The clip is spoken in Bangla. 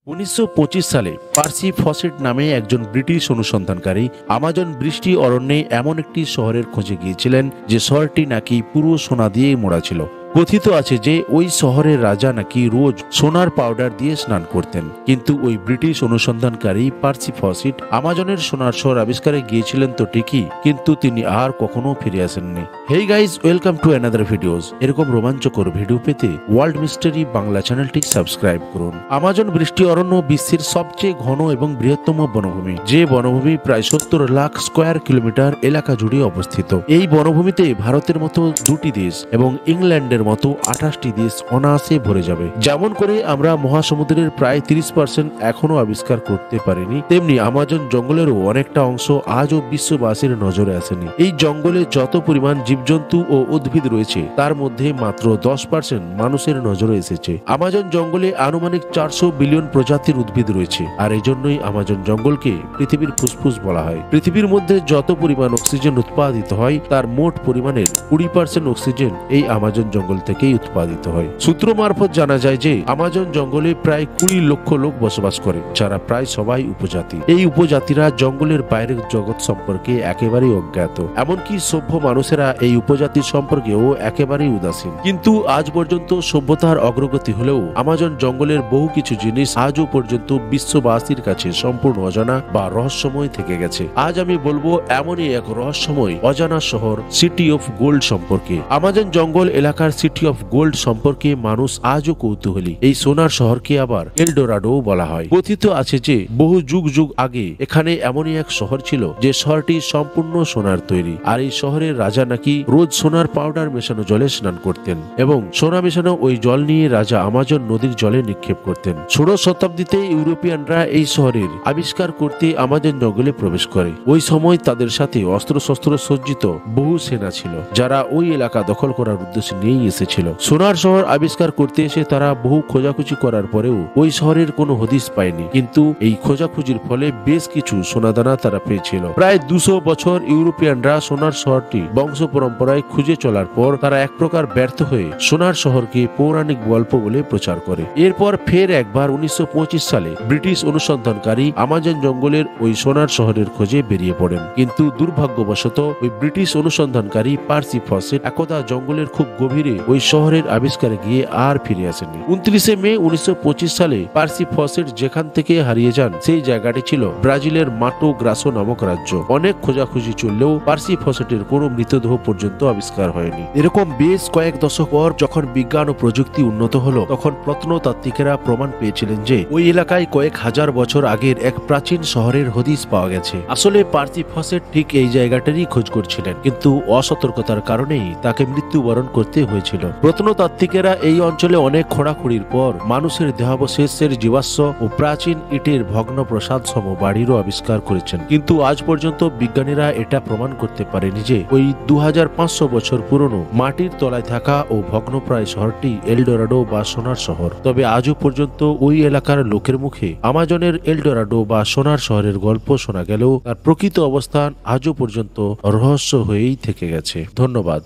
1925 সালে পার্সি ফসেট নামে একজন ব্রিটিশ অনুসন্ধানকারী আমাজন বৃষ্টি অরণ্যে এমন একটি শহরের খোঁজে গিয়েছিলেন যে শহরটি নাকি পুরো সোনা দিয়ে মোড়া ছিল। কথিত আছে যে ওই শহরের রাজা নাকি রোজ সোনার পাউডার দিয়ে স্নান করতেন। কিন্তু ওই ব্রিটিশ অনুসন্ধানকারী পার্সি ফসেট আমাজনের সোনার শহর আবিষ্কারে গিয়েছিলেন তো ঠিকই, কিন্তু তিনি আর কখনো ফিরে আসেননি। Hey guys, welcome to another videos. এরকম রোমাঞ্চকর ভিডিও পেতে ওয়ার্ল্ড মিস্টারি বাংলা চ্যানেলটি সাবস্ক্রাইব করুন। আমাজন বৃষ্টি অরণ্য বিশ্বের সবচেয়ে ঘন এবং বৃহত্তম বনভূমি, যে বনভূমি প্রায় 70 লাখ স্কোয়ার কিলোমিটার এলাকা জুড়ে অবস্থিত। এই বনভূমিতে ভারতের মতো 2টি দেশ এবং ইংল্যান্ডের মতো 28টি দেশ অনায়াসে ভরে যাবে। যেমন করে আমরা মহাসমুদ্রের প্রায় 30% এখনো আবিষ্কার করতে পারিনি, তেমনি আমাজন জঙ্গলেরও অনেকটা অংশ আজও বিশ্ববাসীর নজরে আসেনি। এই জঙ্গলে যত পরিমাণ জীবজন্তু ও উদ্ভিদ রয়েছে তার মধ্যে মাত্র 10% মানুষের নজরে এসেছে। আমাজন জঙ্গলে আনুমানিক 400 বিলিয়ন প্রজাতির উদ্ভিদ রয়েছে, আর এই জন্যই আমাজন জঙ্গলকে পৃথিবীর ফুসফুস বলা হয়। পৃথিবীর মধ্যে যত পরিমাণ অক্সিজেন উৎপাদিত হয় তার মোট পরিমাণের 20% অক্সিজেন এই আমাজন জঙ্গল থেকেই উৎপাদিত হয়। সূত্র মারফত জানা যায় যে আমাজন জঙ্গলে প্রায় 20 লক্ষ লোক বসবাস করে, যারা প্রায় সবাই উপজাতি। এই উপজাতিরা জঙ্গলের বাইরের জগৎ সম্পর্কে একেবারেই অজ্ঞাত, এমনকি সভ্য মানুষেরা এই উপজাতির সম্পর্কেও একেবারেই উদাসীন। কিন্তু আজ পর্যন্ত সভ্যতার অগ্রগতি হলেও আমাজন জঙ্গলের বহু কিছু জিনিস আজও পর্যন্ত বিশ্ববাসীর কাছে সম্পূর্ণ অজানা বা রহস্যময় থেকে গেছে। আজ আমি বলবো এমনই এক রহস্যময় অজানা শহর সিটি অফ গোল্ড সম্পর্কে। আমাজন জঙ্গল এলাকার সিটি অফ গোল্ড সম্পর্কে মানুষ আজও কৌতূহলী। এই সোনার শহরকে আবার এলডোরাডো বলা হয়। কথিত আছে যে বহু যুগ যুগ আগে এখানে এমনই এক শহর ছিল যে শহরটি সম্পূর্ণ সোনার তৈরি, আর এই শহরের রাজা নাকি রোজ সোনার পাউডার মেশানো জলে স্নান করতেন এবং সোনা মেশানো ওই জল নিয়ে রাজা আমাজন নদীর জলে নিক্ষেপ করতেন। 16 শতাব্দীতে ইউরোপিয়ানরা এই শহরের আবিষ্কার করতে আমাজন জঙ্গলে প্রবেশ করে। ওই সময় তাদের সাথে অস্ত্রশস্ত্র সজ্জিত বহু সেনা ছিল, যারা ওই এলাকা দখল করার উদ্দেশ্য নিয়েই এসেছিল। সোনার শহর আবিষ্কার করতে এসে তারা বহু খোঁজাখুঁজি করার পরেও ওই শহরের কোনো হদিস পায়নি, কিন্তু এই খোঁজাখুঁজির ফলে বেশ কিছু সোনাদানা তারা পেয়েছিল। প্রায় 200 বছর ইউরোপিয়ানরা সোনার শহরটি বংশ পরম্পরায় খুঁজে চলার পর তারা এক প্রকার ব্যর্থ হয়ে সোনার শহরকে পৌরাণিক গল্প বলে প্রচার করে। এরপর ফের একবার 1925 সালে ব্রিটিশ অনুসন্ধানকারী আমাজন জঙ্গলের ওই সোনার শহরের খোঁজে বেরিয়ে পড়েন, কিন্তু দুর্ভাগ্যবশত ওই ব্রিটিশ অনুসন্ধানকারী পার্সি ফসেট একদা জঙ্গলের খুব গভীরে ওই শহরের আবিষ্কারে গিয়ে আর ফিরে আসেনি। 29 মে 1925 সালে পার্সি ফসেট যেখান থেকে হারিয়ে যান সেই জায়গাটি ছিল ব্রাজিলের মাটো গ্রাসো নামক রাজ্য। অনেক খোঁজাখুঁজি চললেও পার্সি ফসেটের কোনো মৃতদেহ পর্যন্ত আবিষ্কার হয়নি। এরকম বেশ কয়েক দশক পর যখন বিজ্ঞান ও প্রযুক্তি উন্নত হলো, তখন প্রত্নতাত্ত্বিকেরা প্রমাণ পেয়েছিলেন যে ওই এলাকায় কয়েক হাজার বছর আগের এক প্রাচীন শহরের হদিস পাওয়া গেছে। আসলে পার্সি ফসেট ঠিক এই জায়গাটারই খোঁজ করছিলেন, কিন্তু অসতর্কতার কারণেই তাকে মৃত্যুবরণ করতে হয়েছিল। প্রত্নতাত্ত্বিকেরা এই অঞ্চলে অনেক খোঁড়াখুঁড়ির পর মানুষের দেহাবশেষের জীবাশ্ম ও প্রাচীন ইটের ভগ্ন প্রসাদ সম বাড়িরও আবিষ্কার করেছেন, কিন্তু আজ পর্যন্ত বিজ্ঞানীরা এটা প্রমাণ করতে পারেনি যে ওই 2500 বছর পুরনো মাটির তলায় থাকা ও ভগ্নপ্রায় শহরটি এলডোরাডো বা সোনার শহর। তবে আজও পর্যন্ত ওই এলাকার লোকের মুখে আমাজনের এলডোরাডো বা সোনার শহরের গল্প শোনা গেলেও তার প্রকৃত অবস্থান আজও পর্যন্ত রহস্য হয়েই থেকে গেছে। ধন্যবাদ।